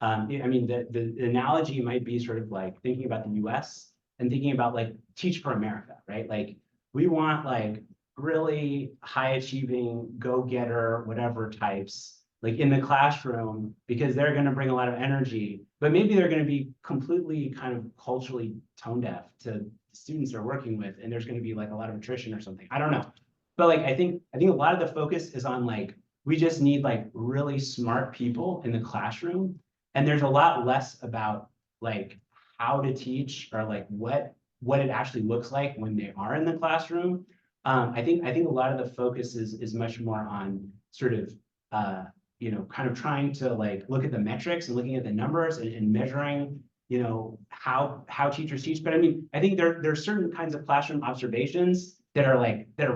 I mean, the analogy might be sort of like thinking about the US and thinking about, like, Teach for America, right? Like, we want, like, really high achieving, go-getter, whatever types, like, in the classroom, because they're going to bring a lot of energy, but maybe they're going to be completely kind of culturally tone deaf to the students they're working with, and there's going to be, like, a lot of attrition or something. I don't know. But, like, I think a lot of the focus is on, like, we just need, like, really smart people in the classroom. And there's a lot less about, like, how to teach or, like, what what it actually looks like when they are in the classroom. I think a lot of the focus is much more on sort of, kind of trying to like look at the metrics and looking at the numbers and measuring, how teachers teach. But I mean, I think there are certain kinds of classroom observations that are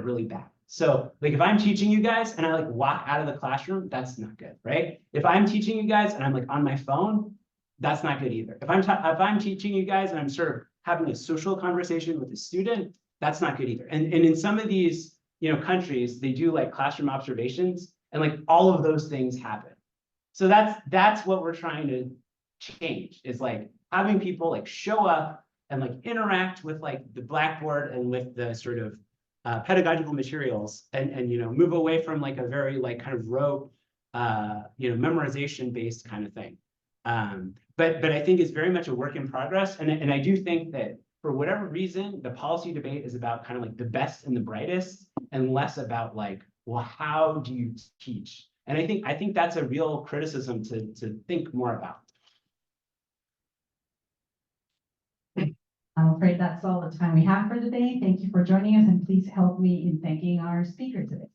really bad. So like if I'm teaching you guys and I like walk out of the classroom, that's not good, right? If I'm teaching you guys and I'm like on my phone, that's not good either. If I'm teaching you guys and I'm sort of having a social conversation with a student, that's not good either. And in some of these, countries, they do like classroom observations and like all of those things happen. So that's what we're trying to change, is like having people like show up and like interact with like the Blackboard and with the sort of pedagogical materials and move away from like a very like kind of rote memorization based kind of thing. But I think it's very much a work in progress, and I do think that for whatever reason the policy debate is about kind of like the best and the brightest and less about like, well, how do you teach? And I think that's a real criticism to think more about. I'm afraid that's all the time we have for today. Thank you for joining us, and please help me in thanking our speaker today.